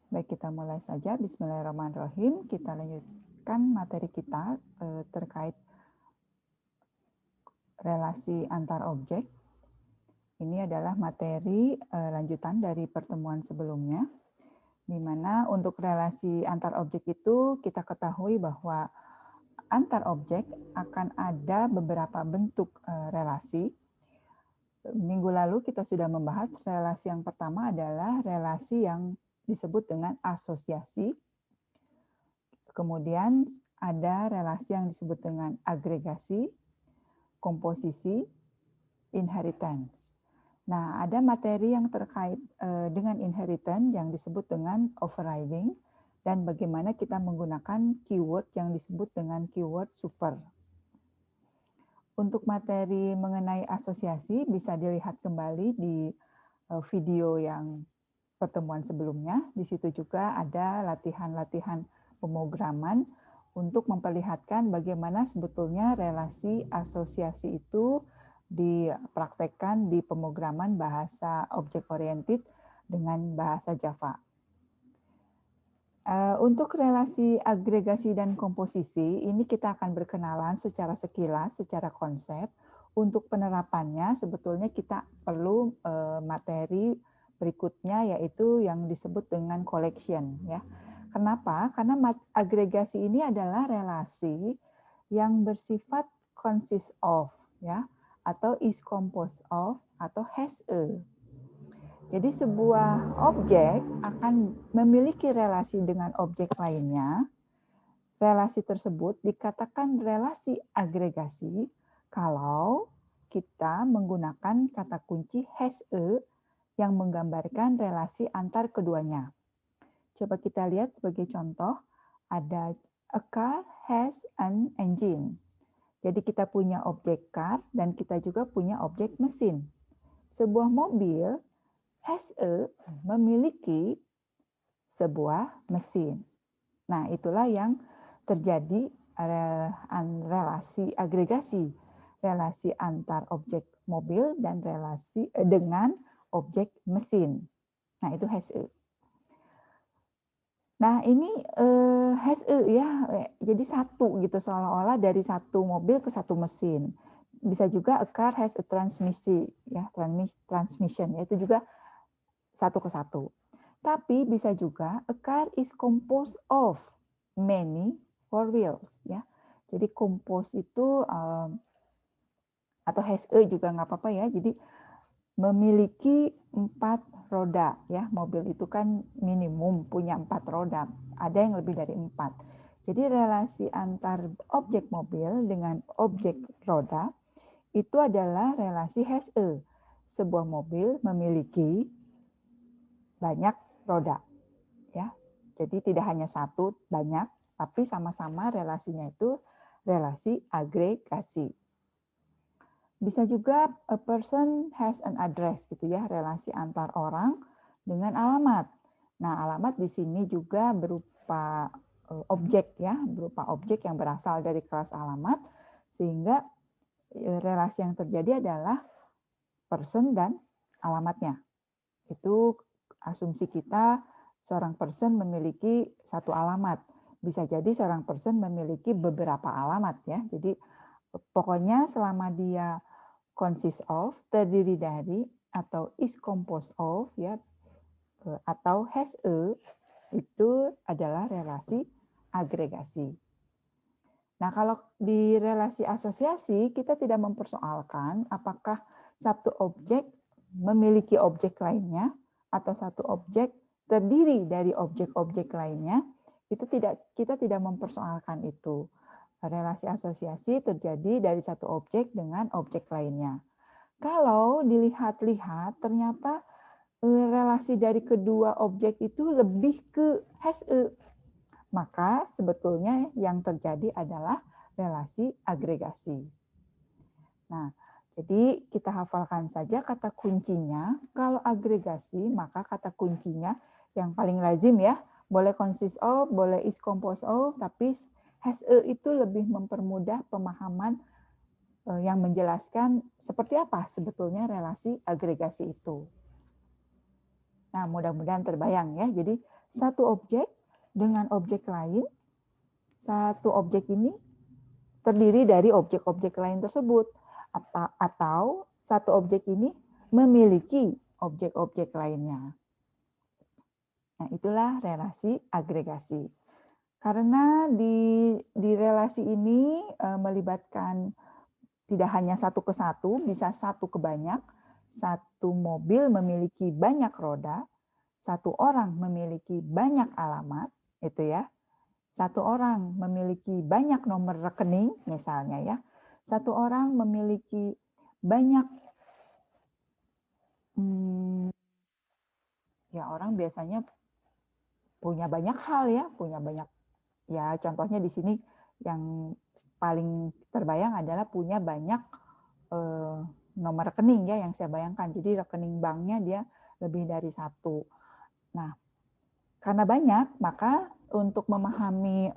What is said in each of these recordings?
Baik, kita mulai saja. Bismillahirrahmanirrahim. Kita lanjutkan materi kita terkait relasi antar objek. Ini adalah materi lanjutan dari pertemuan sebelumnya, di mana untuk relasi antar objek itu kita ketahui bahwa antar objek akan ada beberapa bentuk relasi. Minggu lalu kita sudah membahas relasi yang pertama adalah relasi yang disebut dengan asosiasi. Kemudian ada relasi yang disebut dengan agregasi, komposisi, inheritance. Nah, ada materi yang terkait dengan inheritance yang disebut dengan overriding dan bagaimana kita menggunakan keyword yang disebut dengan keyword super. Untuk materi mengenai asosiasi bisa dilihat kembali di video yang pertemuan sebelumnya. Di situ juga ada latihan-latihan pemrograman untuk memperlihatkan bagaimana sebetulnya relasi asosiasi itu dipraktekkan di pemrograman bahasa object oriented dengan bahasa Java. Untuk relasi agregasi dan komposisi, ini kita akan berkenalan secara sekilas, secara konsep. Untuk penerapannya, sebetulnya kita perlu materi berikutnya, yaitu yang disebut dengan collection. Ya. Kenapa? Karena agregasi ini adalah relasi yang bersifat consist of, ya, atau is composed of, atau has a. Jadi sebuah objek akan memiliki relasi dengan objek lainnya. Relasi tersebut dikatakan relasi agregasi kalau kita menggunakan kata kunci has a yang menggambarkan relasi antar keduanya. Coba kita lihat sebagai contoh, ada a car has an engine. Jadi kita punya objek car dan kita juga punya objek mesin. Sebuah mobil has a memiliki sebuah mesin. Nah, itulah yang terjadi relasi agregasi, relasi antar objek mobil dan relasi dengan objek mesin. Nah, itu has a. Nah, ini has a ya, jadi satu gitu, seolah-olah dari satu mobil ke satu mesin. Bisa juga a car has a transmission, ya, transmission, itu juga satu ke satu. Tapi bisa juga a car is composed of many four wheels, ya. Jadi compose itu atau has a juga nggak apa-apa ya. Jadi memiliki 4 roda, ya. Mobil itu kan minimum punya 4 roda. Ada yang lebih dari 4. Jadi relasi antar objek mobil dengan objek roda itu adalah relasi has a. Sebuah mobil memiliki banyak roda, ya. Jadi tidak hanya satu, banyak, tapi sama-sama relasinya itu relasi agregasi. Bisa juga a person has an address gitu ya, relasi antar orang dengan alamat. Nah, alamat di sini juga berupa objek ya, berupa objek yang berasal dari kelas alamat, sehingga relasi yang terjadi adalah person dan alamatnya. Itu asumsi kita seorang person memiliki satu alamat. Bisa jadi seorang person memiliki beberapa alamat ya. Jadi pokoknya selama dia consist of, terdiri dari, atau is composed of ya, atau has a, itu adalah relasi agregasi. Nah, kalau di relasi asosiasi kita tidak mempersoalkan apakah satu objek memiliki objek lainnya atau satu objek terdiri dari objek-objek lainnya, itu kita tidak mempersoalkan itu. Relasi asosiasi terjadi dari satu objek dengan objek lainnya. Kalau dilihat-lihat ternyata relasi dari kedua objek itu lebih ke has a, maka sebetulnya yang terjadi adalah relasi agregasi. Nah, jadi kita hafalkan saja kata kuncinya. Kalau agregasi, maka kata kuncinya yang paling lazim ya, boleh consist of, boleh is composed of, tapi has a itu lebih mempermudah pemahaman yang menjelaskan seperti apa sebetulnya relasi agregasi itu. Nah, mudah-mudahan terbayang ya. Jadi satu objek dengan objek lain, satu objek ini terdiri dari objek-objek lain tersebut, atau satu objek ini memiliki objek-objek lainnya. Nah, itulah relasi agregasi. Karena di relasi ini melibatkan tidak hanya satu ke satu, bisa satu ke banyak. Satu mobil memiliki banyak roda, satu orang memiliki banyak alamat, itu ya. Satu orang memiliki banyak nomor rekening, misalnya ya. Satu orang memiliki banyak, ya orang biasanya punya banyak hal ya, punya banyak, ya contohnya di sini yang paling terbayang adalah punya banyak nomor rekening ya yang saya bayangkan. Jadi rekening banknya dia lebih dari satu. Nah, karena banyak, maka untuk memahami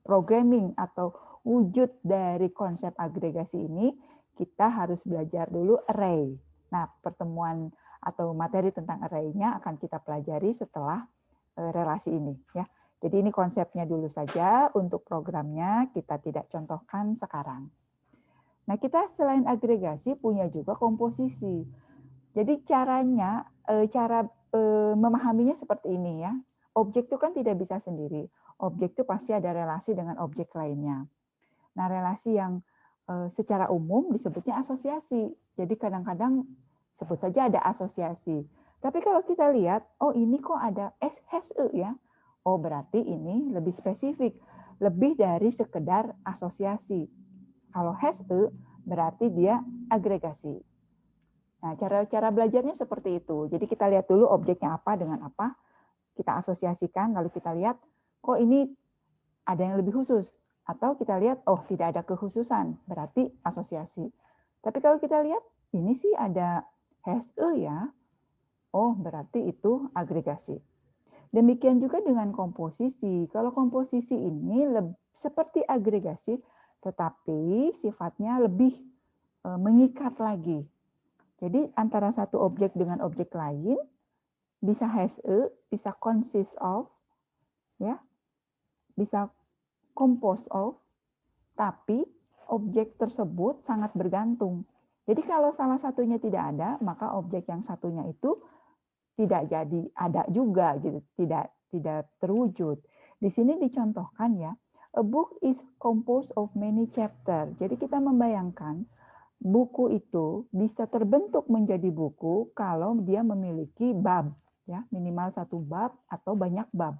programming atau wujud dari konsep agregasi ini, kita harus belajar dulu array. Nah, pertemuan atau materi tentang array-nya akan kita pelajari setelah relasi ini ya. Jadi ini konsepnya dulu saja, untuk programnya kita tidak contohkan sekarang. Nah, kita selain agregasi punya juga komposisi. Jadi caranya, cara memahaminya seperti ini ya. Objek itu kan tidak bisa sendiri. Objek itu pasti ada relasi dengan objek lainnya. Nah, relasi yang secara umum disebutnya asosiasi. Jadi kadang-kadang sebut saja ada asosiasi. Tapi kalau kita lihat, oh ini kok ada SHE ya. Oh berarti ini lebih spesifik, lebih dari sekedar asosiasi. Kalau HSE berarti dia agregasi. Nah, cara belajarnya seperti itu. Jadi kita lihat dulu objeknya apa dengan apa, kita asosiasikan, lalu kita lihat, kok ini ada yang lebih khusus. Atau kita lihat, oh tidak ada kekhususan, berarti asosiasi. Tapi kalau kita lihat, ini sih ada HSE ya, oh berarti itu agregasi. Demikian juga dengan komposisi. Kalau komposisi ini seperti agregasi, tetapi sifatnya lebih mengikat lagi. Jadi antara satu objek dengan objek lain bisa HSE, bisa consist of, ya, bisa compose of, tapi objek tersebut sangat bergantung. Jadi kalau salah satunya tidak ada, maka objek yang satunya itu tidak jadi ada juga gitu, tidak terwujud. Di sini dicontohkan ya, a book is composed of many chapter. Jadi kita membayangkan buku itu bisa terbentuk menjadi buku kalau dia memiliki bab, ya minimal satu bab atau banyak bab.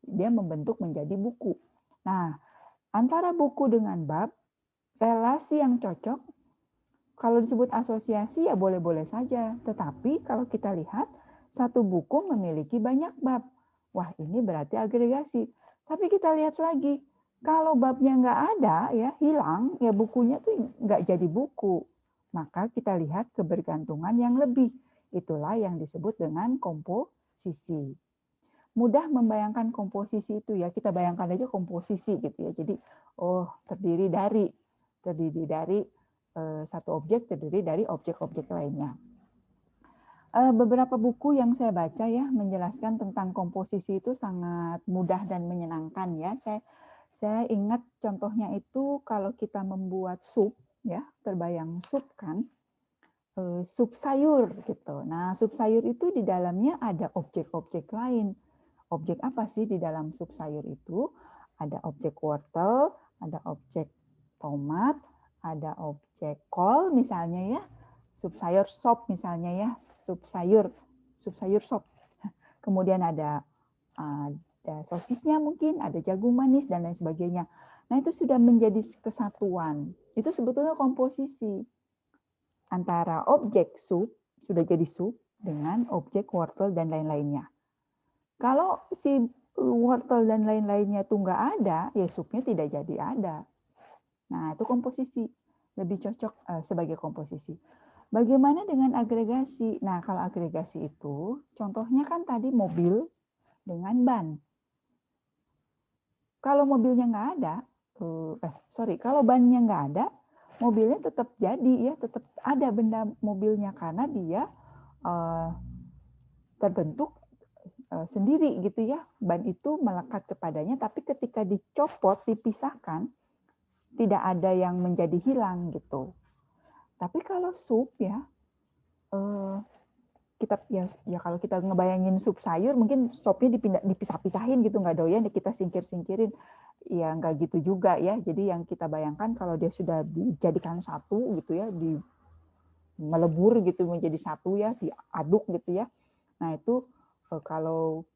Dia membentuk menjadi buku. Nah, antara buku dengan bab, relasi yang cocok, kalau disebut asosiasi ya boleh-boleh saja. Tetapi kalau kita lihat, satu buku memiliki banyak bab. Wah, ini berarti agregasi. Tapi kita lihat lagi, kalau babnya nggak ada, ya hilang, ya bukunya tuh nggak jadi buku. Maka kita lihat kebergantungan yang lebih. Itulah yang disebut dengan komposisi. Mudah membayangkan komposisi itu ya, kita bayangkan aja komposisi gitu ya. Jadi, oh terdiri dari satu objek terdiri dari objek-objek lainnya. Beberapa buku yang saya baca ya menjelaskan tentang komposisi itu sangat mudah dan menyenangkan ya. Saya ingat contohnya itu kalau kita membuat sup ya, terbayang sup kan, sup sayur gitu. Nah, sup sayur itu di dalamnya ada objek-objek lain. Objek apa sih di dalam sup sayur itu? Ada objek wortel, ada objek tomat, ada objek kol misalnya ya. Sup sayur sop misalnya ya, sup sayur sop. Kemudian ada sosisnya mungkin, ada jagung manis dan lain sebagainya. Nah, itu sudah menjadi kesatuan. Itu sebetulnya komposisi antara objek sup, sudah jadi sup, dengan objek wortel dan lain-lainnya. Kalau si wortel dan lain-lainnya itu nggak ada, ya supnya tidak jadi ada. Nah, itu komposisi. Lebih cocok sebagai komposisi. Bagaimana dengan agregasi? Nah, kalau agregasi itu, contohnya kan tadi mobil dengan ban. Kalau mobilnya nggak ada, kalau bannya nggak ada, mobilnya tetap jadi ya, tetap ada benda mobilnya karena dia terbentuk sendiri gitu ya. Ban itu melekat kepadanya, tapi ketika dicopot, dipisahkan, tidak ada yang menjadi hilang gitu. Tapi kalau sup ya, kita ya kalau kita ngebayangin sup sayur, mungkin sopnya dipisah-pisahin gitu, nggak doyan ya kita singkir-singkirin. Ya nggak gitu juga ya. Jadi yang kita bayangkan kalau dia sudah dijadikan satu gitu ya, melebur gitu menjadi satu ya, diaduk gitu ya. Nah itu kalau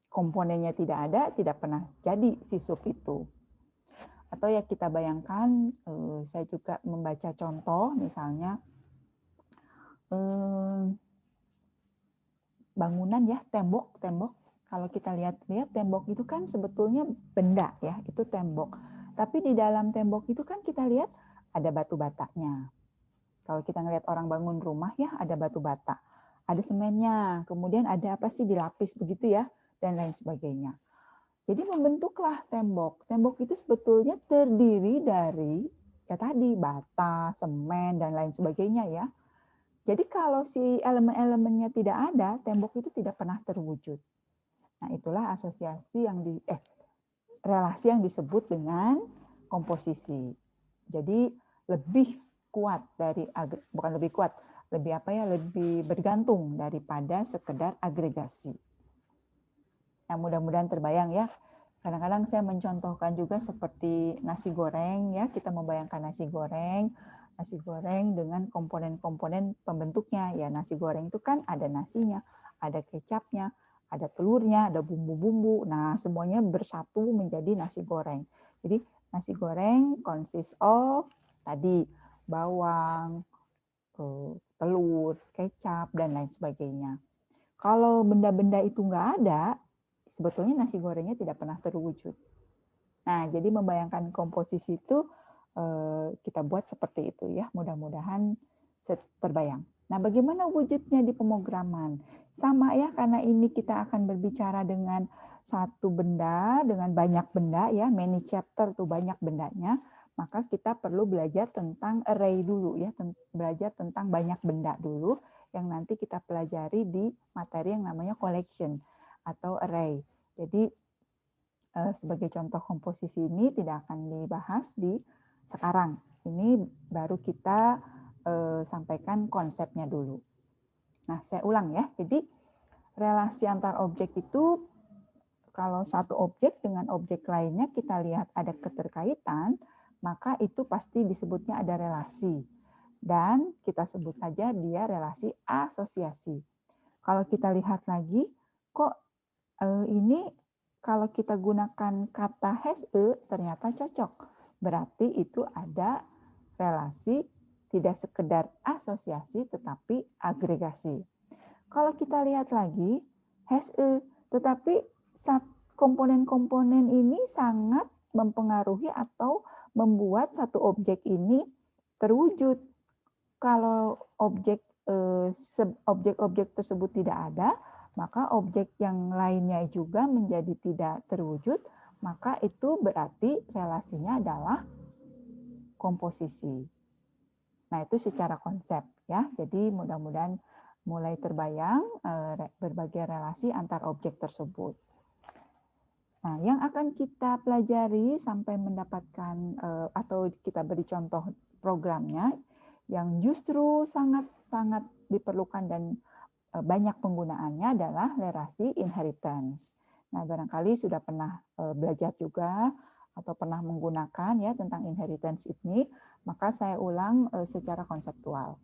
komponennya tidak ada, tidak pernah jadi si sup itu. Atau ya kita bayangkan, saya juga membaca contoh misalnya bangunan ya, tembok. Kalau kita lihat tembok itu kan sebetulnya benda ya, itu tembok. Tapi di dalam tembok itu kan kita lihat ada batu batanya. Kalau kita ngelihat orang bangun rumah ya, ada batu bata. Ada semennya, kemudian ada apa sih dilapis begitu ya, dan lain sebagainya. Jadi membentuklah tembok. Tembok itu sebetulnya terdiri dari ya tadi bata, semen, dan lain sebagainya ya. Jadi kalau si elemen-elemennya tidak ada, tembok itu tidak pernah terwujud. Nah, itulah asosiasi yang relasi yang disebut dengan komposisi. Jadi lebih kuat dari bukan lebih kuat, lebih bergantung daripada sekedar agregasi. Nah, mudah-mudahan terbayang ya. Kadang-kadang saya mencontohkan juga seperti nasi goreng ya, kita membayangkan nasi goreng dengan komponen-komponen pembentuknya. Ya, nasi goreng itu kan ada nasinya, ada kecapnya, ada telurnya, ada bumbu-bumbu. Nah, semuanya bersatu menjadi nasi goreng. Jadi, nasi goreng consist of tadi bawang, telur, kecap, dan lain sebagainya. Kalau benda-benda itu nggak ada, sebetulnya nasi gorengnya tidak pernah terwujud. Nah, jadi membayangkan komposisi itu kita buat seperti itu ya. Mudah-mudahan terbayang. Nah, bagaimana wujudnya di pemrograman? Sama ya, karena ini kita akan berbicara dengan satu benda, dengan banyak benda ya, many chapter tuh banyak bendanya, maka kita perlu belajar tentang array dulu ya, belajar tentang banyak benda dulu yang nanti kita pelajari di materi yang namanya collection atau array. Jadi sebagai contoh komposisi ini tidak akan dibahas di sekarang. Ini baru kita sampaikan konsepnya dulu. Nah, saya ulang ya. Jadi relasi antar objek itu kalau satu objek dengan objek lainnya kita lihat ada keterkaitan, maka itu pasti disebutnya ada relasi. Dan kita sebut saja dia relasi asosiasi. Kalau kita lihat lagi, kok ini kalau kita gunakan kata has a ternyata cocok. Berarti itu ada relasi tidak sekedar asosiasi tetapi agregasi. Kalau kita lihat lagi has a, tetapi komponen-komponen ini sangat mempengaruhi atau membuat satu objek ini terwujud. Kalau objek-objek tersebut tidak ada, maka objek yang lainnya juga menjadi tidak terwujud, maka itu berarti relasinya adalah komposisi. Nah, itu secara konsep ya. Jadi mudah-mudahan mulai terbayang berbagai relasi antar objek tersebut. Nah, yang akan kita pelajari sampai mendapatkan atau kita beri contoh programnya yang justru sangat-sangat diperlukan dan banyak penggunaannya adalah relasi inheritance. Nah, barangkali sudah pernah belajar juga atau pernah menggunakan ya tentang inheritance ini, maka saya ulang secara konseptual.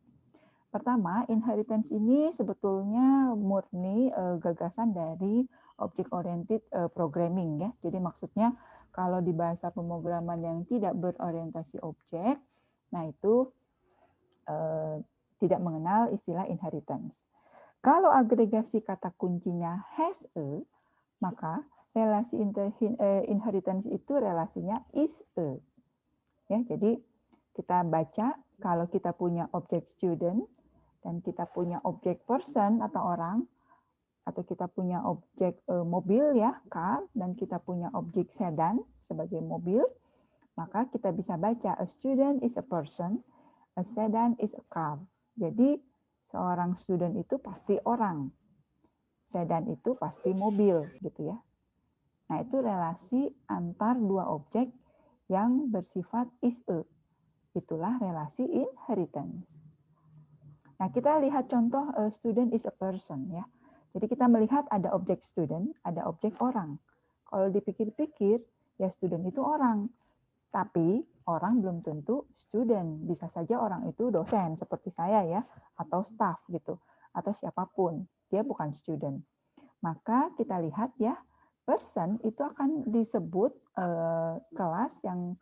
Pertama, inheritance ini sebetulnya murni gagasan dari object-oriented programming ya. Jadi maksudnya kalau di bahasa pemrograman yang tidak berorientasi objek, nah itu tidak mengenal istilah inheritance. Kalau agregasi kata kuncinya has a, maka relasi inheritance itu relasinya is a. Ya, jadi kita baca kalau kita punya objek student dan kita punya objek person atau orang, atau kita punya objek mobil ya, car, dan kita punya objek sedan sebagai mobil, maka kita bisa baca a student is a person, a sedan is a car. Jadi seorang student itu pasti orang. Sedan itu pasti mobil, gitu ya. Nah, itu relasi antar dua objek yang bersifat is-a. Itulah relasi inheritance. Nah, kita lihat contoh student is a person ya. Jadi kita melihat ada objek student, ada objek orang. Kalau dipikir-pikir, ya student itu orang. Tapi orang belum tentu student. Bisa saja orang itu dosen seperti saya ya, atau staff gitu, atau siapapun. Dia bukan student. Maka kita lihat ya, person itu akan disebut kelas yang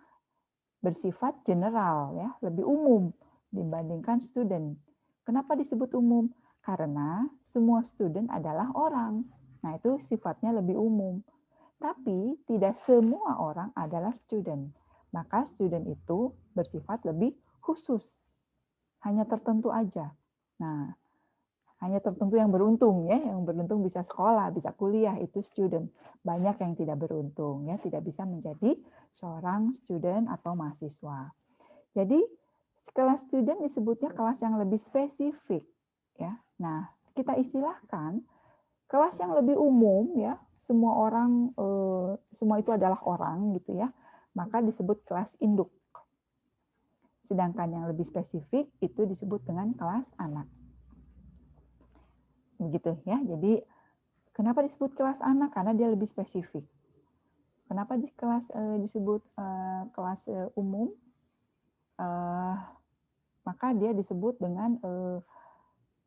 bersifat general ya, lebih umum dibandingkan student. Kenapa disebut umum? Karena semua student adalah orang. Nah, itu sifatnya lebih umum. Tapi tidak semua orang adalah student. Maka student itu bersifat lebih khusus. Hanya tertentu aja. Nah, hanya tertentu yang beruntung ya, yang beruntung bisa sekolah, bisa kuliah, itu student. Banyak yang tidak beruntung ya, tidak bisa menjadi seorang student atau mahasiswa. Jadi kelas student disebutnya kelas yang lebih spesifik ya. Nah, kita istilahkan kelas yang lebih umum ya, semua orang semua itu adalah orang gitu ya. Maka disebut kelas induk. Sedangkan yang lebih spesifik itu disebut dengan kelas anak. Begitu ya. Jadi kenapa disebut kelas anak? Karena dia lebih spesifik. Kenapa di kelas disebut kelas umum? Maka dia disebut dengan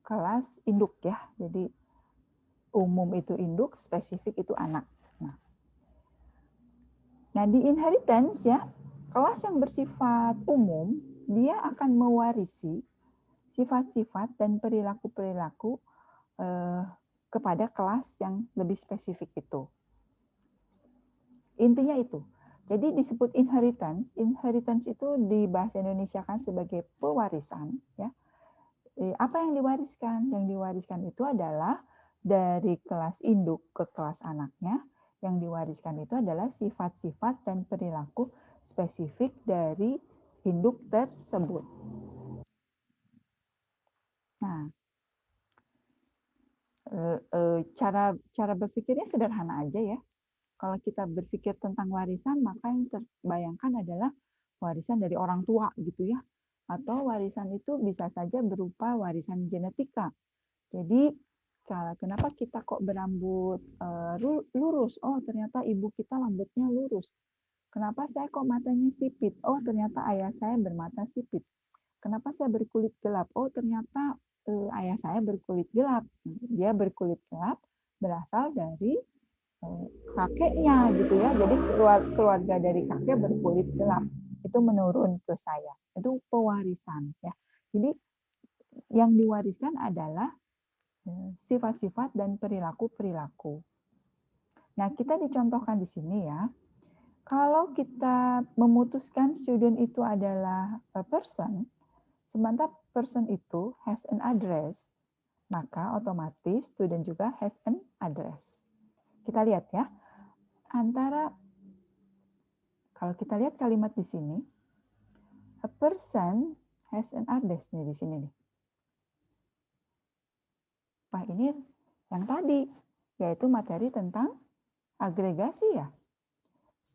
kelas induk ya. Jadi umum itu induk, spesifik itu anak. Nah, di inheritance ya, kelas yang bersifat umum, dia akan mewarisi sifat-sifat dan perilaku-perilaku kepada kelas yang lebih spesifik itu. Intinya itu. Jadi disebut inheritance. Inheritance itu di bahasa Indonesia kan sebagai pewarisan. Ya. Apa yang diwariskan? Yang diwariskan itu adalah dari kelas induk ke kelas anaknya. Yang diwariskan itu adalah sifat-sifat dan perilaku spesifik dari induk tersebut. Nah, cara berpikirnya sederhana aja ya. Kalau kita berpikir tentang warisan, maka yang terbayangkan adalah warisan dari orang tua gitu ya. Atau warisan itu bisa saja berupa warisan genetika. Jadi kenapa kita kok berambut lurus? Oh, ternyata ibu kita rambutnya lurus. Kenapa saya kok matanya sipit? Oh, ternyata ayah saya bermata sipit. Kenapa saya berkulit gelap? Oh, ternyata ayah saya berkulit gelap. Dia berkulit gelap berasal dari kakeknya gitu ya. Jadi keluarga dari kakek berkulit gelap. Itu menurun ke saya. Itu pewarisan ya. Jadi yang diwariskan adalah sifat-sifat dan perilaku-perilaku. Nah, kita dicontohkan di sini ya. Kalau kita memutuskan student itu adalah a person, sementara person itu has an address, maka otomatis student juga has an address. Kita lihat ya, antara kalau kita lihat kalimat di sini, a person has an address nih di sini nih. Wah, ini yang tadi, yaitu materi tentang agregasi ya.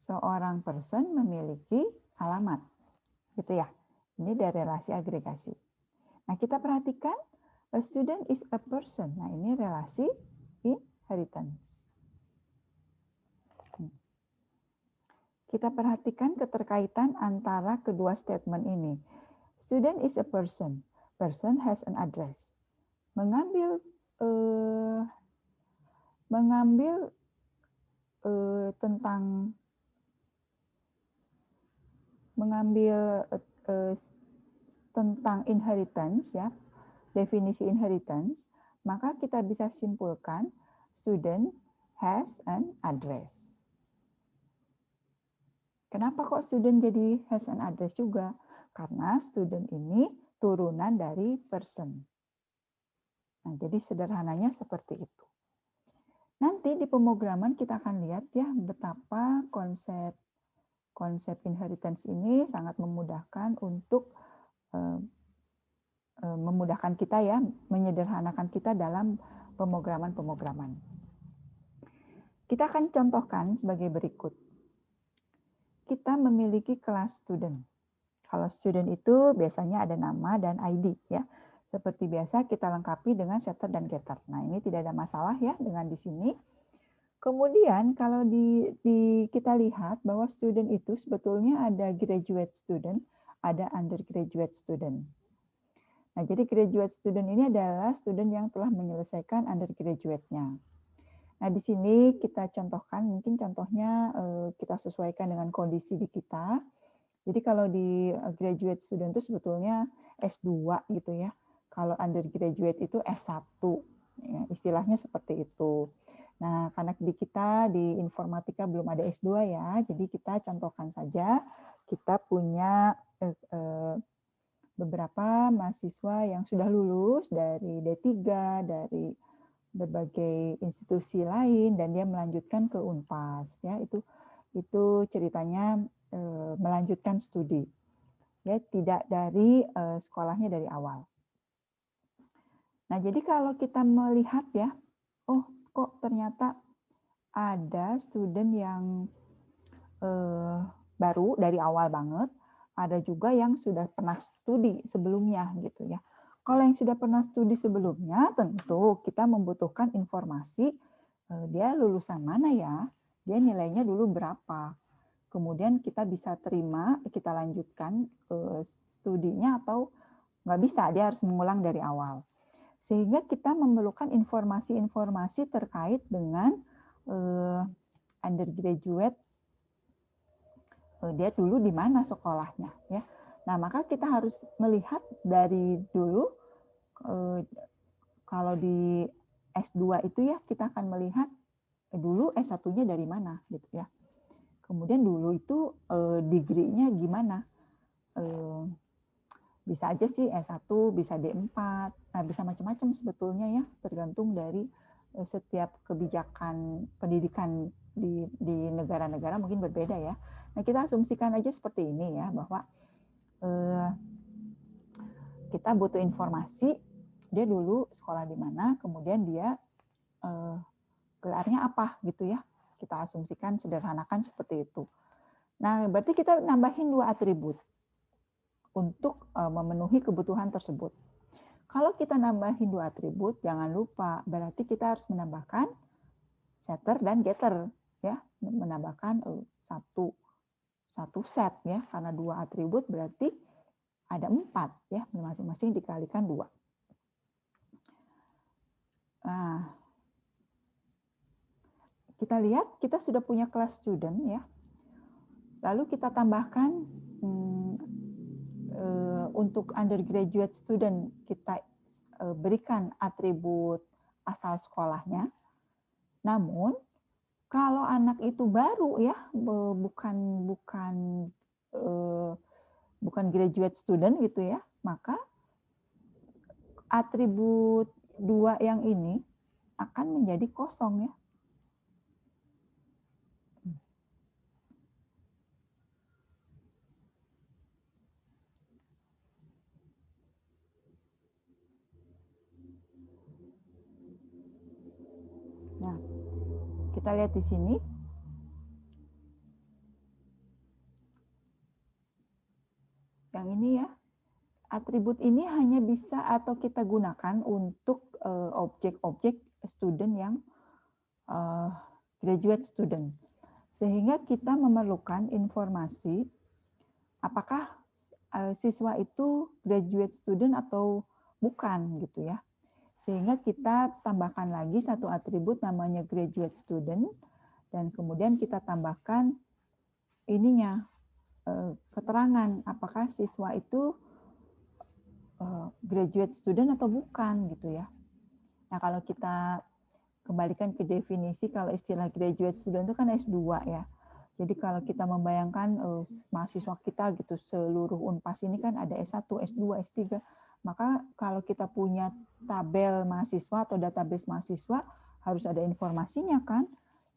Seorang person memiliki alamat, gitu ya. Ini dari relasi agregasi. Nah, kita perhatikan a student is a person. Nah, ini relasi inheritance. Kita perhatikan keterkaitan antara kedua statement ini. Student is a person. Person has an address. Mengambil tentang inheritance ya, definisi inheritance, maka kita bisa simpulkan student has an address. Kenapa kok student jadi has an address juga? Karena student ini turunan dari person. Nah, jadi sederhananya seperti itu. Nanti di pemrograman kita akan lihat ya betapa konsep inheritance ini sangat memudahkan untuk memudahkan kita ya, menyederhanakan kita dalam pemrograman. Kita akan contohkan sebagai berikut. Kita memiliki kelas student. Kalau student itu biasanya ada nama dan ID ya. Seperti biasa kita lengkapi dengan setter dan getter. Nah, ini tidak ada masalah ya dengan di sini. Kemudian kalau kita lihat bahwa student itu sebetulnya ada graduate student, ada undergraduate student. Nah, jadi graduate student ini adalah student yang telah menyelesaikan undergraduate-nya. Nah, di sini kita contohkan, mungkin contohnya kita sesuaikan dengan kondisi di kita. Jadi kalau di graduate student itu sebetulnya S2 gitu ya. Kalau undergraduate itu S1. Ya, istilahnya seperti itu. Nah, karena di kita di informatika belum ada S2 ya, jadi kita contohkan saja kita punya beberapa mahasiswa yang sudah lulus dari D3, dari berbagai institusi lain dan dia melanjutkan ke Unpas ya, itu ceritanya melanjutkan studi ya, tidak dari sekolahnya dari awal. Nah, jadi kalau kita melihat ya, oh kok ternyata ada student yang baru dari awal banget, ada juga yang sudah pernah studi sebelumnya gitu ya. Kalau yang sudah pernah studi sebelumnya, tentu kita membutuhkan informasi dia lulusan mana ya, dia nilainya dulu berapa. Kemudian kita bisa terima, kita lanjutkan studinya atau nggak bisa, dia harus mengulang dari awal. Sehingga kita memerlukan informasi-informasi terkait dengan undergraduate, dia dulu di mana sekolahnya ya. Nah, maka kita harus melihat dari dulu, kalau di S2 itu ya kita akan melihat dulu S1-nya dari mana gitu ya. Kemudian dulu itu degree-nya gimana. Bisa aja sih S1, bisa D4, nah bisa macam-macam sebetulnya ya, tergantung dari setiap kebijakan pendidikan di negara-negara mungkin berbeda ya. Nah, kita asumsikan aja seperti ini ya, bahwa kita butuh informasi, dia dulu sekolah di mana, kemudian dia gelarnya apa gitu ya. Kita asumsikan, sederhanakan seperti itu. Nah, berarti kita nambahin 2 atribut untuk memenuhi kebutuhan tersebut. Kalau kita nambahin 2 atribut, jangan lupa berarti kita harus menambahkan setter dan getter ya, menambahkan satu set ya, karena 2 atribut berarti ada 4 ya, masing-masing dikalikan 2. Nah, kita lihat kita sudah punya kelas student ya. Lalu kita tambahkan untuk undergraduate student kita berikan atribut asal sekolahnya. Namun kalau anak itu baru ya, bukan graduate student gitu ya, maka atribut 2 yang ini akan menjadi kosong ya. Nah, kita lihat di sini. Yang ini ya. Atribut ini hanya bisa atau kita gunakan untuk objek-objek student yang graduate student. Sehingga kita memerlukan informasi apakah siswa itu graduate student atau bukan gitu ya. Sehingga kita tambahkan lagi satu atribut namanya graduate student, dan kemudian kita tambahkan ininya, keterangan apakah siswa itu graduate student atau bukan gitu ya. Nah, kalau kita kembalikan ke definisi, kalau istilah graduate student itu kan S2 ya. Jadi kalau kita membayangkan mahasiswa kita gitu seluruh Unpas ini kan ada S1, S2, S3. Maka kalau kita punya tabel mahasiswa atau database mahasiswa harus ada informasinya kan.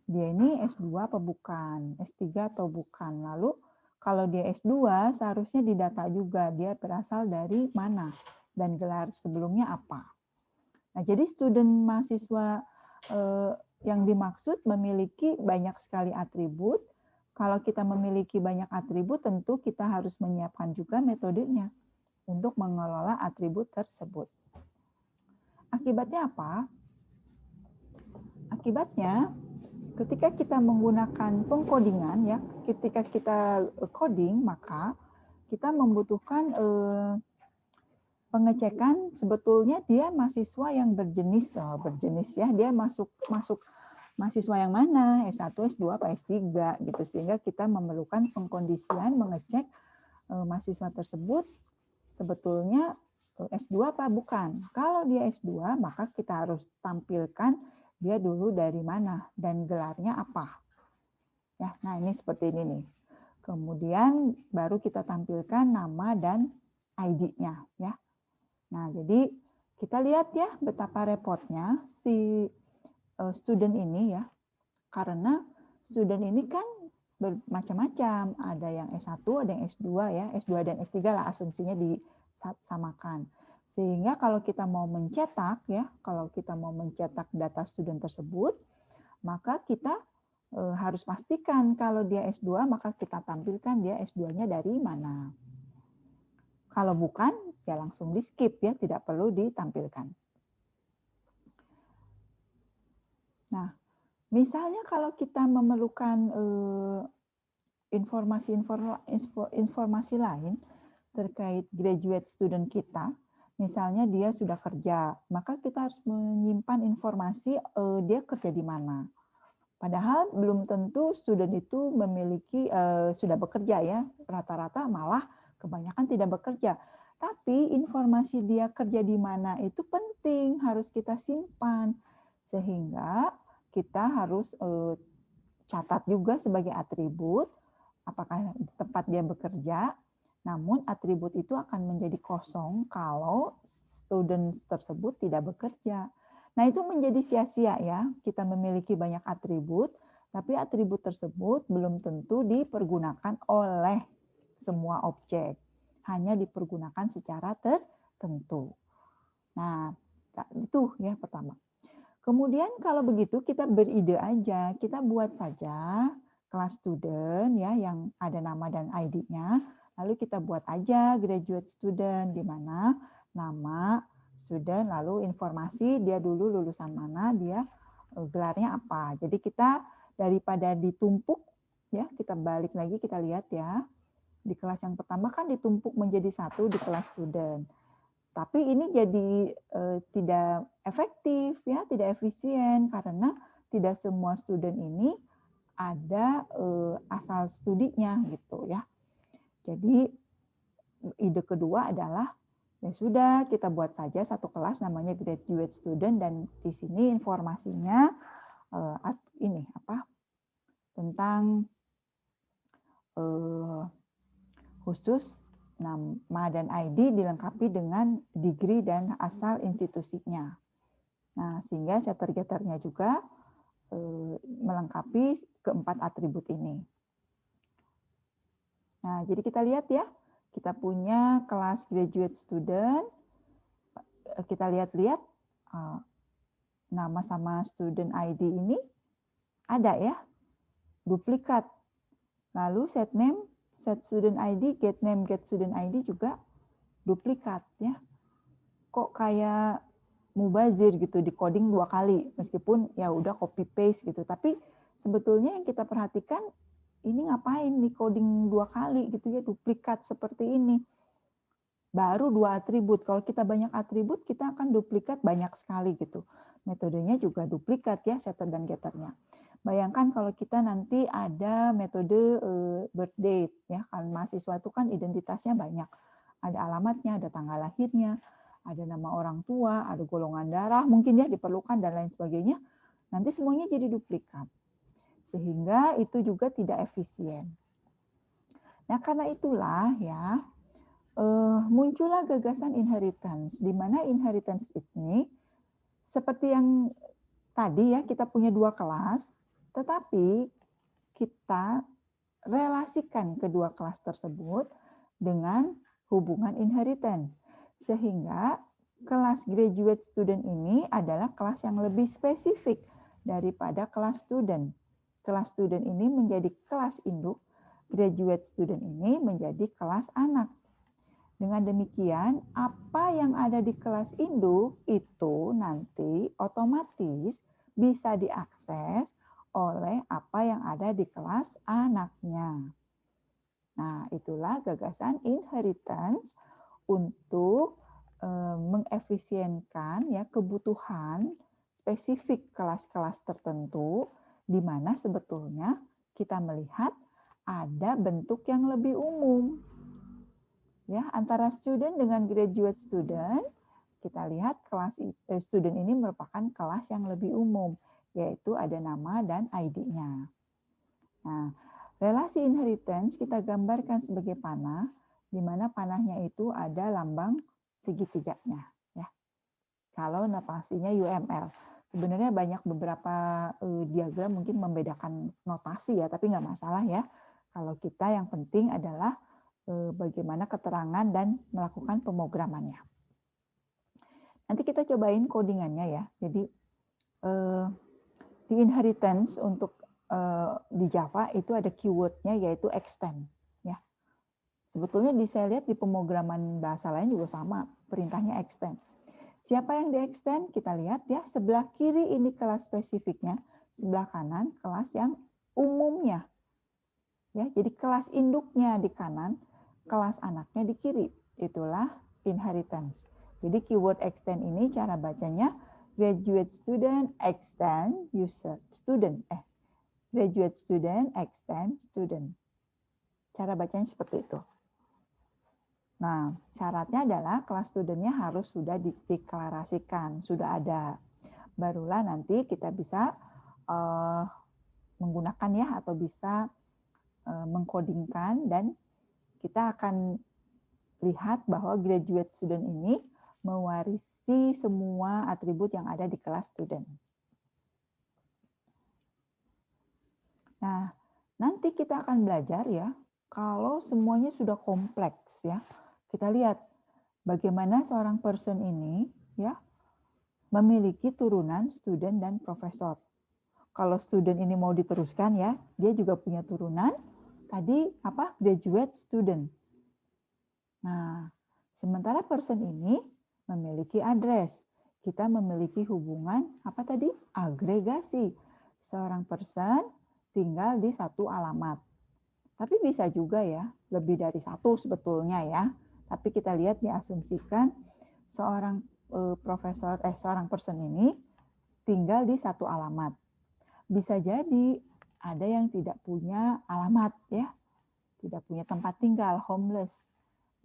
Dia ini S2 apa bukan, S3 atau bukan. Lalu kalau dia S2 seharusnya didata juga dia berasal dari mana dan gelar sebelumnya apa. Nah, jadi student mahasiswa yang dimaksud memiliki banyak sekali atribut. Kalau kita memiliki banyak atribut, tentu kita harus menyiapkan juga metodenya untuk mengelola atribut tersebut. Akibatnya apa? Akibatnya, ketika kita menggunakan pengkodingan, ya, ketika kita coding, maka kita membutuhkan pengecekan sebetulnya dia mahasiswa yang berjenis ya, dia masuk mahasiswa yang mana, S1, S2, apa S3 gitu, sehingga kita memerlukan pengkondisian mengecek mahasiswa tersebut sebetulnya S2 apa bukan. Kalau dia S2, maka kita harus tampilkan dia dulu dari mana dan gelarnya apa. Ya, nah ini seperti ini nih. Kemudian baru kita tampilkan nama dan ID-nya ya. Nah, jadi kita lihat ya betapa repotnya si student ini ya. Karena student ini kan bermacam-macam, ada yang S1, ada yang S2 ya, S2 dan S3 lah asumsinya disamakan. Sehingga kalau kita mau mencetak ya, kalau kita mau mencetak data student tersebut, maka kita harus pastikan kalau dia S2 maka kita tampilkan dia S2-nya dari mana. Kalau bukan, ya langsung di skip ya, tidak perlu ditampilkan. Nah, misalnya kalau kita memerlukan informasi lain terkait graduate student kita, misalnya dia sudah kerja, maka kita harus menyimpan informasi dia kerja di mana. Padahal belum tentu student itu memiliki sudah bekerja ya, rata-rata malah kebanyakan tidak bekerja. Tapi informasi dia kerja di mana itu penting, harus kita simpan. Sehingga kita harus catat juga sebagai atribut apakah tempat dia bekerja, namun atribut itu akan menjadi kosong kalau student tersebut tidak bekerja. Nah, itu menjadi sia-sia ya, kita memiliki banyak atribut, tapi atribut tersebut belum tentu dipergunakan oleh semua objek, hanya dipergunakan secara tertentu. Nah, itu ya pertama. Kemudian kalau begitu kita beride aja, kita buat saja kelas student ya yang ada nama dan ID-nya. Lalu kita buat aja graduate student di mana nama student lalu informasi dia dulu lulusan mana, dia gelarnya apa. Jadi kita daripada ditumpuk ya, kita balik lagi kita lihat ya. Di kelas yang pertama kan ditumpuk menjadi satu di kelas student. Tapi ini jadi tidak efektif ya, tidak efisien karena tidak semua student ini ada asal studinya gitu ya. Jadi ide kedua adalah ya sudah kita buat saja satu kelas namanya graduate student dan di sini informasinya ini apa tentang khusus nama dan ID dilengkapi dengan degree dan asal institusinya. Nah, sehingga setter-getternya juga melengkapi keempat atribut ini. Nah, jadi kita lihat ya, kita punya kelas graduate student, kita lihat-lihat nama sama student ID ini ada ya, duplikat. Lalu set name, set student ID, get name, get student ID juga duplikat ya. Kok kayak mubazir gitu, di coding 2 kali, meskipun ya udah copy paste gitu. Tapi sebetulnya yang kita perhatikan ini ngapain di coding 2 kali gitu ya, duplikat seperti ini. Baru 2 atribut. Kalau kita banyak atribut, kita akan duplikat banyak sekali gitu. Metodenya juga duplikat ya, setter dan getternya. Bayangkan kalau kita nanti ada metode birth date ya, kan mahasiswa itu kan identitasnya banyak. Ada alamatnya, ada tanggal lahirnya, ada nama orang tua, ada golongan darah, mungkin ya diperlukan dan lain sebagainya. Nanti semuanya jadi duplikat. Sehingga itu juga tidak efisien. Nah, karena itulah ya muncullah gagasan inheritance, di mana inheritance ini seperti yang tadi ya, kita punya 2 kelas, tetapi kita relasikan kedua kelas tersebut dengan hubungan inheritance. Sehingga kelas graduate student ini adalah kelas yang lebih spesifik daripada kelas student. Kelas student ini menjadi kelas induk, graduate student ini menjadi kelas anak. Dengan demikian, apa yang ada di kelas induk itu nanti otomatis bisa diakses oleh apa yang ada di kelas anaknya. Nah, itulah gagasan inheritance untuk mengefisienkan ya kebutuhan spesifik kelas-kelas tertentu di mana sebetulnya kita melihat ada bentuk yang lebih umum. Ya, antara student dengan graduate student, kita lihat kelas student ini merupakan kelas yang lebih umum, yaitu ada nama dan ID-nya. Nah, relasi inheritance kita gambarkan sebagai panah, di mana panahnya itu ada lambang segitiganya. Ya. Kalau notasinya UML. Sebenarnya banyak beberapa diagram mungkin membedakan notasi ya, tapi nggak masalah ya. Kalau kita yang penting adalah bagaimana keterangan dan melakukan pemrogramannya. Nanti kita cobain codingannya ya. Jadi di inheritance untuk di Java itu ada keywordnya yaitu extend. Ya. Sebetulnya saya lihat di pemrograman bahasa lain juga sama, perintahnya extend. Siapa yang di-extend? Kita lihat ya, sebelah kiri ini kelas spesifiknya, sebelah kanan kelas yang umumnya. Ya, jadi kelas induknya di kanan, kelas anaknya di kiri. Itulah inheritance. Jadi keyword extend ini cara bacanya graduate student extend user student. Graduate student extend student. Cara bacanya seperti itu. Nah, syaratnya adalah kelas studentnya harus sudah dideklarasikan, sudah ada. Barulah nanti kita bisa menggunakan ya atau bisa mengkodingkan dan kita akan lihat bahwa graduate student ini mewarisi semua atribut yang ada di kelas student. Nah, nanti kita akan belajar ya, kalau semuanya sudah kompleks ya, kita lihat bagaimana seorang person ini ya memiliki turunan student dan profesor. Kalau student ini mau diteruskan ya, dia juga punya turunan tadi apa? Graduate student. Nah, sementara person ini memiliki address. Kita memiliki hubungan apa tadi? Agregasi. Seorang person tinggal di satu alamat. Tapi bisa juga ya, lebih dari satu sebetulnya ya. Tapi kita lihat diasumsikan seorang seorang person ini tinggal di satu alamat. Bisa jadi ada yang tidak punya alamat ya, tidak punya tempat tinggal, homeless.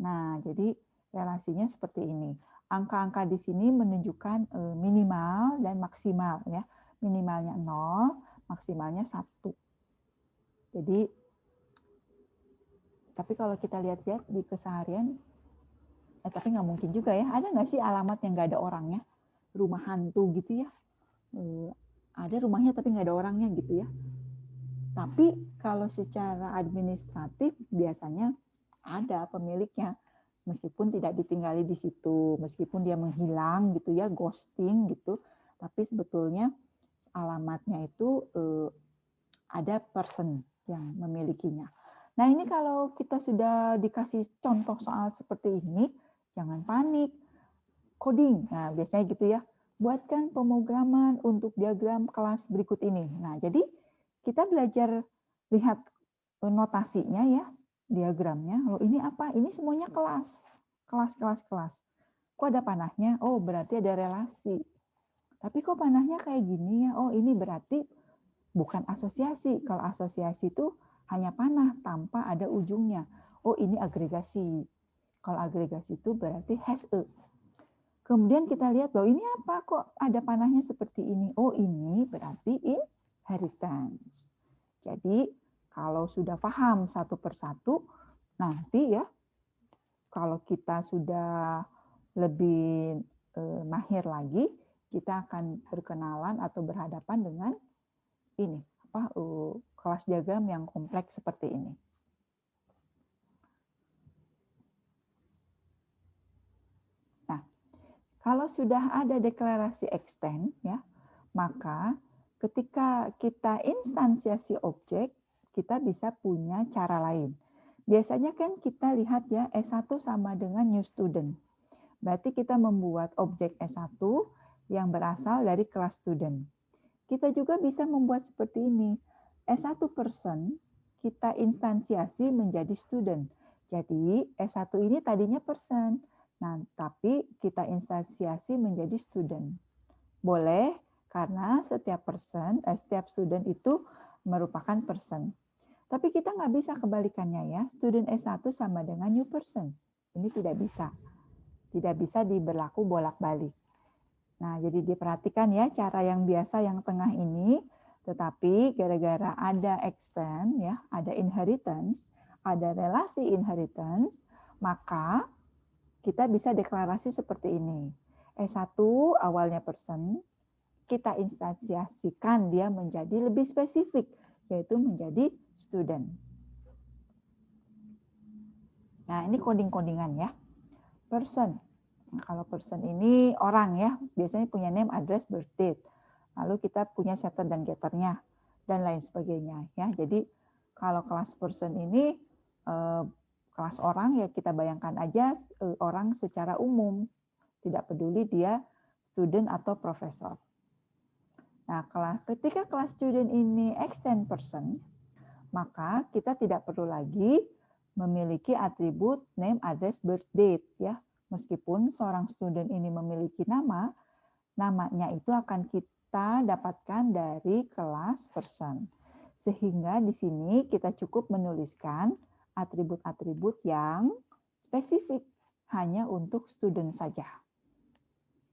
Nah, jadi relasinya seperti ini. Angka-angka di sini menunjukkan minimal dan maksimal ya. Minimalnya 0, maksimalnya 1. Jadi tapi kalau kita lihat-lihat di keseharian, tapi nggak mungkin juga ya. Ada nggak sih alamat yang nggak ada orangnya? Rumah hantu gitu ya. Ada rumahnya tapi nggak ada orangnya gitu ya. Tapi kalau secara administratif biasanya ada pemiliknya. Meskipun tidak ditinggali di situ, meskipun dia menghilang gitu ya, ghosting gitu. Tapi sebetulnya alamatnya itu ada person yang memilikinya. Nah ini kalau kita sudah dikasih contoh soal seperti ini, jangan panik. Coding, nah biasanya gitu ya. Buatkan pemrograman untuk diagram kelas berikut ini. Nah jadi kita belajar lihat notasinya ya, diagramnya. Loh ini apa? Ini semuanya kelas. Kelas. Kok ada panahnya? Oh berarti ada relasi. Tapi kok panahnya kayak gini ya? Oh ini berarti bukan asosiasi. Kalau asosiasi itu hanya panah tanpa ada ujungnya. Oh ini agregasi. Kalau agregasi itu berarti has a. Kemudian kita lihat bahwa ini apa kok ada panahnya seperti ini. Oh ini berarti inheritance. Jadi kalau sudah paham satu persatu, nanti ya kalau kita sudah lebih mahir lagi, kita akan berkenalan atau berhadapan dengan ini kelas diagram yang kompleks seperti ini. Nah, Kalau sudah ada deklarasi extend, ya, maka ketika kita instansiasi objek, kita bisa punya cara lain. Biasanya kan kita lihat ya, S1 sama dengan new student. Berarti kita membuat objek S1 yang berasal dari kelas student. Kita juga bisa membuat seperti ini. S1 person kita instansiasi menjadi student. Jadi S1 ini tadinya person. Nah, tapi kita instansiasi menjadi student. Boleh karena setiap student itu merupakan person. Tapi kita nggak bisa kebalikannya ya. Student S1 sama dengan new person. Ini tidak bisa. Tidak bisa diberlaku bolak-balik. Nah, jadi diperhatikan ya cara yang biasa yang tengah ini, tetapi gara-gara ada extend ya, ada inheritance, ada relasi inheritance, maka kita bisa deklarasi seperti ini. S1 awalnya person, kita instansiasikan dia menjadi lebih spesifik, yaitu menjadi student. Nah, ini coding-codingan ya. Person. Nah, kalau person ini orang ya, biasanya punya name, address, birth date. Lalu kita punya setter dan getternya dan lain sebagainya ya. Jadi kalau kelas person ini kelas orang ya kita bayangkan aja orang secara umum, tidak peduli dia student atau profesor. Nah, ketika kelas student ini extend person, maka kita tidak perlu lagi memiliki atribut name, address, birth date ya. Meskipun seorang student ini memiliki nama, namanya itu akan kita dapatkan dari kelas person. Sehingga di sini kita cukup menuliskan atribut-atribut yang spesifik hanya untuk student saja.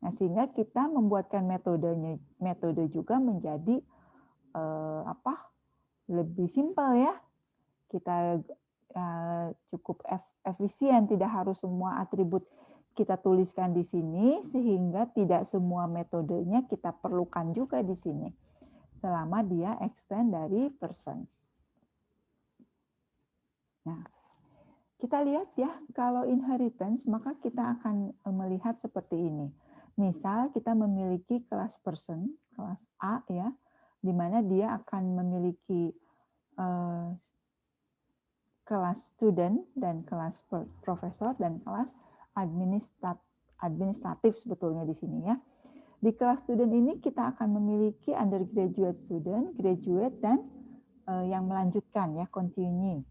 Nah, sehingga kita membuatkan metode juga menjadi lebih simpel ya. Kita cukup efisien, tidak harus semua atribut kita tuliskan di sini, sehingga tidak semua metodenya kita perlukan juga di sini, selama dia extend dari person. Nah, kita lihat ya, kalau inheritance, maka kita akan melihat seperti ini. Misal kita memiliki kelas person, kelas A ya, di mana dia akan memiliki kelas student dan kelas profesor dan kelas administratif sebetulnya di sini ya. Di kelas student ini kita akan memiliki undergraduate student, graduate, dan yang melanjutkan ya, continue.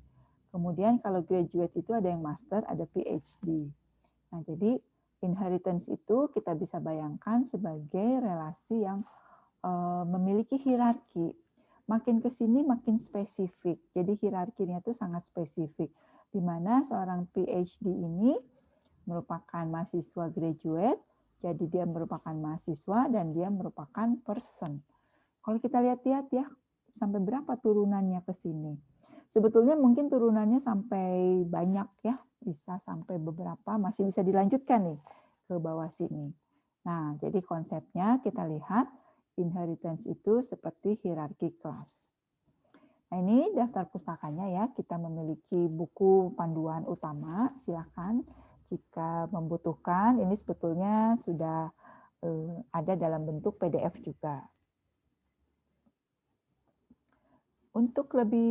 Kemudian kalau graduate itu ada yang master, ada PhD. Nah, jadi inheritance itu kita bisa bayangkan sebagai relasi yang memiliki hierarki. Makin ke sini makin spesifik. Jadi hierarkinya itu sangat spesifik. Di mana seorang PhD ini merupakan mahasiswa graduate, jadi dia merupakan mahasiswa dan dia merupakan person. Kalau kita lihat-lihat ya, sampai berapa turunannya ke sini. Sebetulnya mungkin turunannya sampai banyak ya, bisa sampai beberapa, masih bisa dilanjutkan nih ke bawah sini. Nah, jadi konsepnya kita lihat inheritance itu seperti hierarki kelas. Nah, ini daftar pustakanya ya. Kita memiliki buku panduan utama. Silakan jika membutuhkan. Ini sebetulnya sudah ada dalam bentuk PDF juga. Untuk lebih